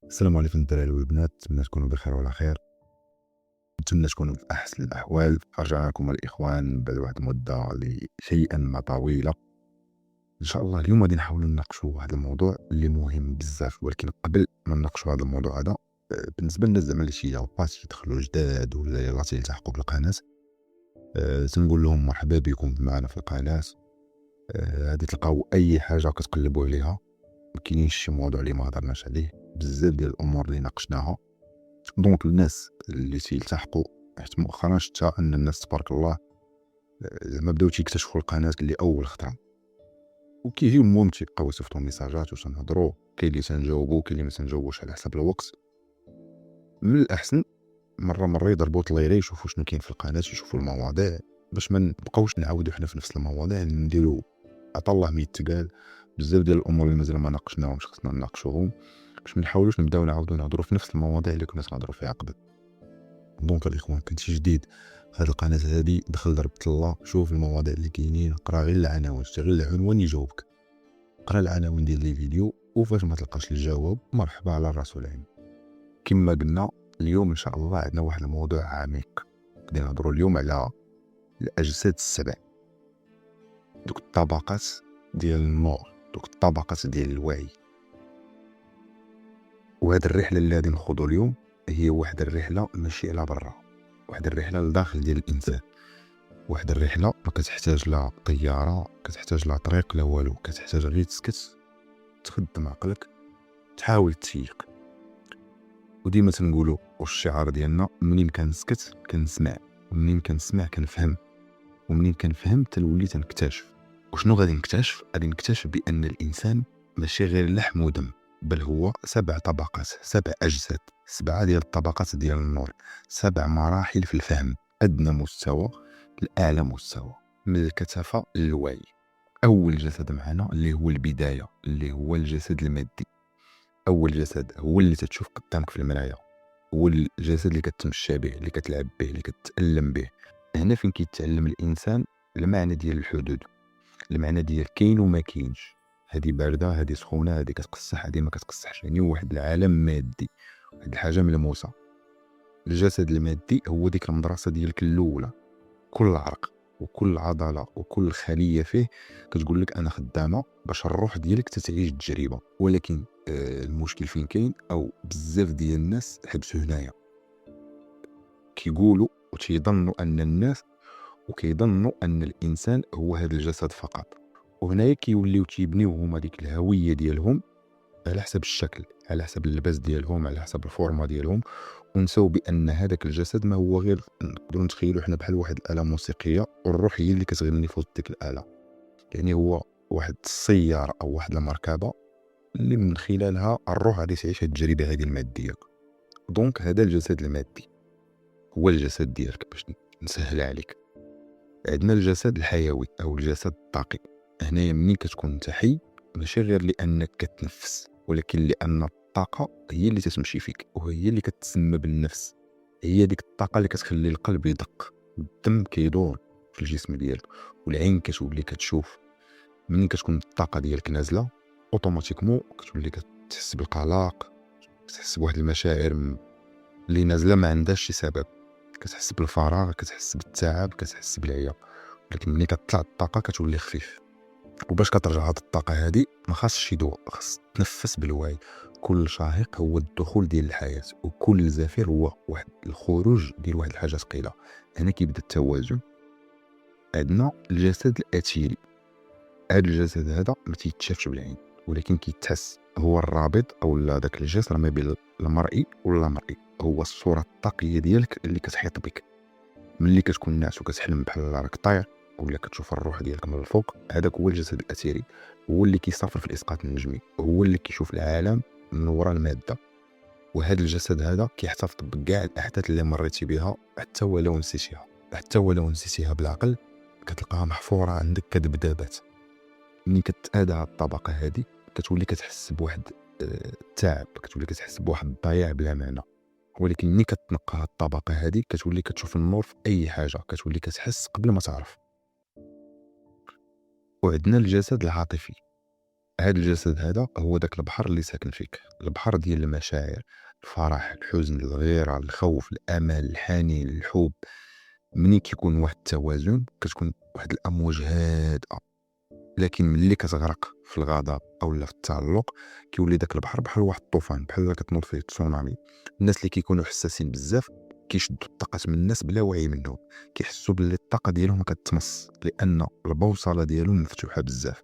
السلام عليكم الدراري والبنات، نتمنى تكونوا بخير وعلى خير. نتمنى تكونوا في احسن الاحوال. رجعنا لكم الاخوان بعد واحد المده اللي شيئا ما طويله. ان شاء الله اليوم غادي نحاولوا نناقشوا واحد الموضوع اللي مهم بزاف، ولكن قبل ما نناقشوا هذا الموضوع هذا بالنسبه للناس زعما اللي شي يدخلوا جداد ولا يلاه تيلتحقوا بالقناه، تنقول لهم مرحبا بكم معنا في القناه. غادي تلقاو اي حاجه كتقلبوا عليها، ما كاينش شي موضوع اللي ما هضرناش عليه، بزاف ديال الامور اللي ناقشناها. دونك الناس اللي تيلتحقوا، حيت مؤخرا شتا ان الناس تبارك الله زعما بداو تيكتشفوا القناه اللي اول خطره، وكيجيو المهم تيبقاو يصيفطوا ميساجات واش نهضروا، كاين اللي تنجاوبوا كاين اللي ما تنجاوبوش على حسب الوقت. من الاحسن مره يضربوا طليري يشوفوا شنو كاين في القناه، يشوفوا المواضيع باش ما نبقاوش نعاودوا حنا في نفس المواضيع، نديروا عطا الله ما يتقال. بزاف ديال الامور اللي مازال ما ناقشناهمش خصنا نناقشوهم باش ما نحاولوش نبداو نعاودوا نهضروا في نفس المواضيع اللي كنا نهضروا فيها قبل. دونك الاخوان كنت شي جديد هاد القناه هادي، دخل ضربت الله شوف المواضيع اللي كاينين، قرا غير العناوين، غير العنوان يجاوبك. قرا العناوين ديال لي فيديو، وفاش ما تلقاش الجواب مرحبا على الراس والعين. كما قلنا اليوم ان شاء الله عندنا واحد الموضوع عميق، غادي نهضروا اليوم على الاجساد السبع، دوك الطبقات ديال النور، دوك الطبقات ديال الوعي. وهاد الرحله اللي غادي نخوضوا اليوم هي واحد الرحله ماشي على برا، واحد الرحله لداخل ديال الانسان، واحد الرحله ما كتحتاج لا طياره، كتحتاج لا طريق لا والو، كتحتاج غير تسكت، تخدم عقلك، تحاول تفيق. وديما تنقولوا والشعار ديالنا منين كنسكت كنسمع، ومنين كنسمع كنفهم، ومنين كنفهم تنولي تنكتشف. وشنو غادي نكتشف؟ غادي نكتشف بان الانسان ماشي غير لحم ودم، بل هو 7 طبقات، 7 اجساد، 7 ديال الطبقات ديال النور، 7 مراحل في الفهم، ادنى مستوى لاعلى مستوى، من الكثافه للوعي. اول جسد معنا اللي هو البدايه، اللي هو الجسد المادي. اول جسد هو اللي تتشوف قدامك في المرايه، هو الجسد اللي كتمشى به، اللي كتلعب به، اللي كتألم به. هنا فين كيتعلم الانسان المعنى ديال الحدود، المعنى ديال كاين وما كاينش، هذه بارده، هذه سخونه، هذه كتقصح، هذه ما كتقصحش. يعني واحد العالم مادي، واحد الحاجه ملموسه. الجسد المادي هو ديك المدرسه ديالك الاولى، كل عرق وكل عضله وكل خليه فيه كتقول لك انا خدامه باش الروح ديالك تتعيش التجربه. ولكن المشكل فين كاين، او بزاف ديال الناس حبسوا هنايا، كيقولوا وتيظنوا ان الناس وكيظنوا ان الانسان هو هذا الجسد فقط. وهنايا كيوليو تيبنيو هما ديك الهويه ديالهم على حسب الشكل، على حسب اللباس ديالهم، على حسب الفورمه ديالهم، ونساو بان هذاك الجسد ما هو غير، نقدروا نتخيلوا حنا بحال واحد الاله موسيقيه، والروح هي اللي كتغني في وسط ديك الاله. يعني هو واحد السياره او واحد المركبه اللي من خلالها الروح غادي تعيش هذه التجربه هذه الماديه. دونك هذا الجسد المادي هو الجسد ديالك. باش نسهل عليك، عندنا الجسد الحيوي او الجسد الطاقي. هنايا ملي كتكون انت حي، ماشي غير لانك كتنفس، ولكن لان الطاقه هي اللي تتمشي فيك، وهي اللي كتسمى بالنفس. هي ديك الطاقه اللي كتخلي القلب يدق، الدم كيدور في الجسم ديالك، والعين كتولي كتشوف. ملي كتكون الطاقه ديالك نازله اوتوماتيكمون كتولي كتحس بالقلق، كتحس بواحد المشاعر اللي نازله ما عندهاش شي سبب، كتحس بالفراغ، كتحس بالتعب، كتحس بالعيا. لكن ملي كتطلع الطاقه كتولي خفيف. وباش كترجع هاد الطاقه هادي ما خاصش يدوء، خاص تنفس بالوعي. كل شهيق هو الدخول ديال الحياه، وكل زفير هو واحد الخروج ديال واحد الحاجه ثقيله. هنا كيبدا التوازن. عندنا الجسد الاثيري. هذا الجسد هذا ما تيتشافش بالعين، ولكن كيتحس. هو الرابط او داك الجسر ما بين المرئي واللامرئي، هو الصوره الطاقيه ديالك اللي كتحيط بك. ملي كتكون ناعس وكتحلم بحال راك طاير، ولا كتشوف الروح ديالك من الفوق، هذاك هو الجسد الاثيري. هو اللي كيسافر في الاسقاط النجمي، هو اللي كيشوف العالم من وراء الماده. وهذا الجسد هذا كيحتفظ بكاع الاحداث اللي مريتي بها، حتى ولو نسيتيها، حتى ولو نسيتيها بالعقل كتلقاها محفوره عندك كذبذبات. ملي كتادى هاد الطبقه هذه كتولي كتحس بواحد التعب، كتولي كتحس بواحد الضياع بلا معنى. ولكن ملي كتنقى هاد الطبقه هذه كتولي كتشوف النور في اي حاجه، كتولي كتحس قبل ما تعرف. وعندنا الجسد العاطفي. هذا الجسد هذا هو داك البحر اللي ساكن فيك، البحر ديال المشاعر، الفرح، الحزن، الغيرة، الخوف، الامل، الحنين، الحب. مني كيكون واحد التوازن كتكون واحد الامواج هادئه، لكن ملي كتغرق في الغضب او لا في التعلق كيولي داك البحر بحال واحد الطوفان، بحال كتنوض فيه تسونامي. الناس اللي كيكونوا حساسين بزاف كيشدوا الطاقات من الناس بلا وعي منهم، كيحسوا باللي الطاقه ديالهم كتمص لان البوصله ديالهم مفتوحه بزاف.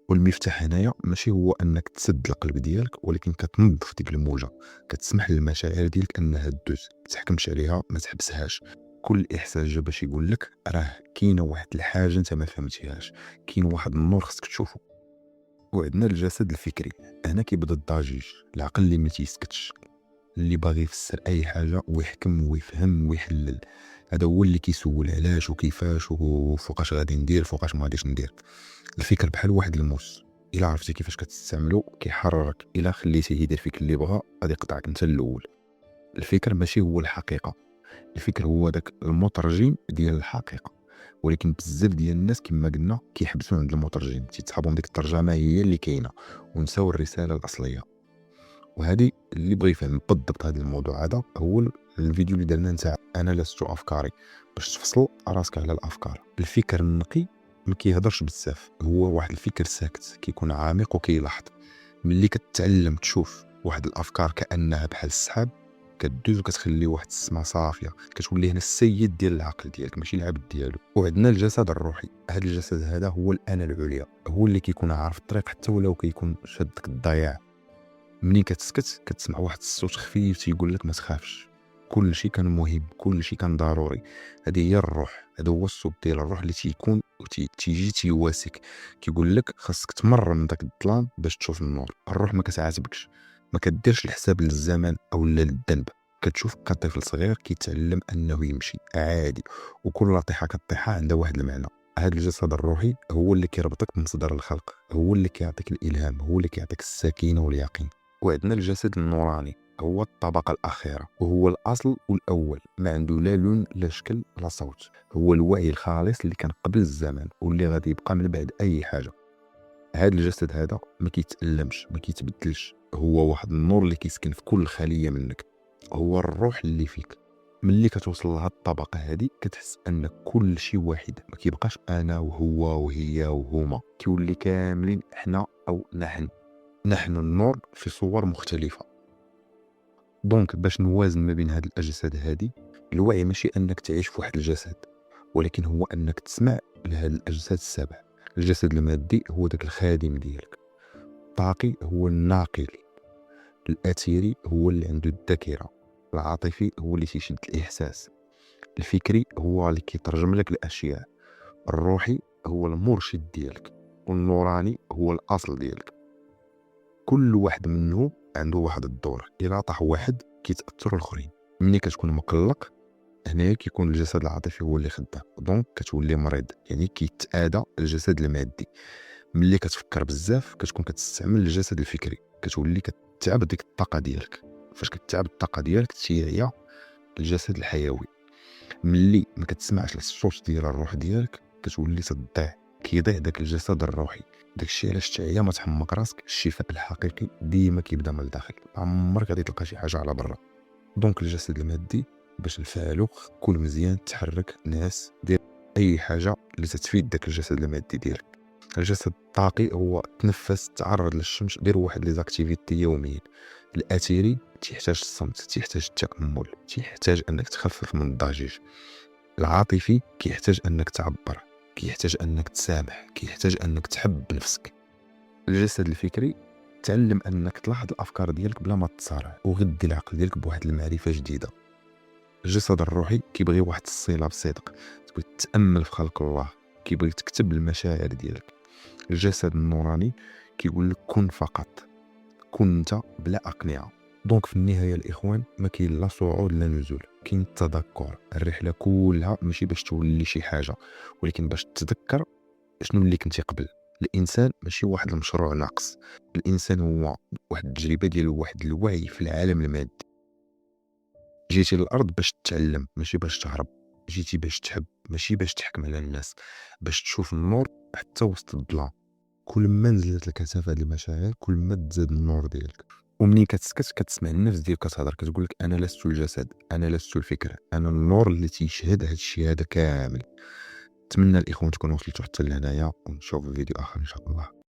والمفتاح هنايا ماشي هو انك تسد القلب ديالك، ولكن كتنظف ديك الموجه، كتسمح للمشاعر ديالك انها تدوز، ما تحكمش عليها، ما تحبسهاش. كل احساس جا باش يقول لك راه كاينه واحد الحاجه انت ما فهمتيهاش، كاين واحد النور خصك تشوفه. وعندنا الجسد الفكري، هنا كيبدا الضجيج، العقل اللي ما تيسكتش، اللي باغي يفسر اي حاجه ويحكم ويفهم ويحلل. هذا هو اللي كيسول علاش وكيفاش وفوقاش غادي ندير فوقاش ما غاديش ندير. الفكر بحال واحد الموس، الا عرفتي كيفاش كتستعملو كيحررك، الا خليتيه يدير فيك اللي بغا غادي يقطعك انت الاول. الفكر ماشي هو الحقيقه، الفكر هو داك المترجم ديال الحقيقه. ولكن بزاف ديال الناس كما قلنا كيحبسوا عند المترجم، تيتحابهم ديك الترجمه هي اللي كاينه ونساو الرساله الاصليه. وهذه اللي بغى يفهم بالضبط هذا الموضوع هذا هو الفيديو اللي درنا نتاع انا لست افكاري، باش تفصل راسك على الافكار. الفكر النقي ما كيهضرش بزاف، هو واحد الفكر ساكت كيكون عميق وكيلاحظ. ملي كتعلم تشوف واحد الافكار كانها بحال السحاب، كدوز وكتخلي واحد السما صافيه، كتولي هنا السيد ديال العقل ديالك ماشي العبد ديالو. وعندنا الجسد الروحي، هذا الجسد هذا هو الانا العليا، هو اللي كيكون عارف الطريق حتى ولو كيكون شادك الضياع. منين كتسكت كتسمع واحد الصوت خفيف تيقول لك ما تخافش، كل شيء كان مهم، كل شيء كان ضروري. هذه هي الروح، هذا هو الصوت ديال الروح اللي تيكون تيجي تيواسك، كيقول لك خاصك تمر من داك الظلام باش تشوف النور. الروح ما كتعاتبكش، ما كديرش الحساب للزمن او للذنب، كتشوف كطفل صغير كيتعلم انه يمشي عادي، وكل طيحه كطيحه عندها واحد المعنى. هذا الجسد الروحي هو اللي كيربطك بمصدر الخلق، هو اللي كيعطيك الالهام، هو اللي كيعطيك السكينه واليقين. وعندنا الجسد النوراني، هو الطبقة الأخيرة وهو الأصل والأول، ما عنده لا لون لا شكل لا صوت، هو الوعي الخالص اللي كان قبل الزمان واللي غادي يبقى من بعد أي حاجة. هذا الجسد هذا ما كيتألمش ما كيتبدلش، هو واحد النور اللي كيسكن في كل خلية منك، هو الروح اللي فيك. ملي كتوصل لهاد الطبقة هذه كتحس أن كل شيء واحد، ما كيبقاش أنا وهو وهي وهما، كيولي كاملين إحنا أو نحن النور في صور مختلفة. دونك باش نوازن ما بين هاد الأجساد هادي، الوعي ماشي أنك تعيش في واحد الجسد، ولكن هو أنك تسمع لهاد الأجساد السبع. الجسد المادي هو داك الخادم ديالك، الطاقي هو الناقل، الأثيري هو اللي عنده الذاكرة، العاطفي هو اللي تيشد الإحساس، الفكري هو اللي كيترجم لك الأشياء، الروحي هو المرشد ديالك، والنوراني هو الأصل ديالك. كل واحد منهم عنده واحد الدور، الا طاح واحد كيتاثروا الاخرين. ملي كتكون مقلق هنايا كيكون الجسد العاطفي هو اللي خدام، دونك كتولي مريض، يعني كيتآدى الجسد المادي. ملي كتفكر بزاف كتكون كتستعمل الجسد الفكري، كتولي كتعب ديك الطاقه ديالك. فاش كتعب الطاقه ديالك تيعيا الجسد الحيوي. ملي ما كتسمعش الصوت ديال الروح ديالك كتولي تضيع، كيضيع داك الجسد الروحي. داكشي علاش تعيا ما تحمق راسك، الشفاء الحقيقي ديما كيبدا من الداخل، عمرك غادي تلقى شي حاجه على برا. دونك الجسد المادي باش نفعلو كون مزيان، تحرك، ناس، دير اي حاجه اللي تفيد داك الجسد المادي ديالك. الجسد الطاقي هو تنفس، تعرض للشمس، دير واحد لي زاكتيفيتي يوميا. الاثيري تيحتاج الصمت، تيحتاج التامل، تيحتاج انك تخفف من الضجيج. العاطفي كيحتاج انك تعبر، كيحتاج انك تسامح، كيحتاج انك تحب نفسك. الجسد الفكري تعلم انك تلاحظ الافكار ديالك بلا ما تصارع، وغدي العقل ديالك بواحد المعرفه جديده. الجسد الروحي كيبغي واحد الصله بصدق، تبغي تتامل في خلق الله، كيبغي تكتب المشاعر ديالك. الجسد النوراني كيقول لك كن فقط، كن انت بلا اقنعه. دونك في النهايه الاخوان ما كاين لا صعود لا نزول، كاين التذكر. الرحله كلها ماشي باش تولي شي حاجه، ولكن باش تتذكر شنو اللي كنتي قبل. الانسان ماشي واحد المشروع ناقص، الانسان هو واحد التجربه ديال واحد الوعي في العالم المادي. جيتي للارض باش تتعلم ماشي باش تهرب، جيتي باش تحب ماشي باش تحكم على الناس، باش تشوف النور حتى وسط الظلام. كل ما نزلت الكثافه ديال المشاعر كل ما تزاد النور ديالك. ومنين كتسكت كتسمع النفس ديالك كتهضر، كتقول لك انا لست الجسد، انا لست الفكره، انا النور اللي تيشهد هذا الشيء هذا كامل. نتمنى الاخوان تكونوا وصلتوا حتى لهنايا، ونشوف فيديو اخر ان شاء الله.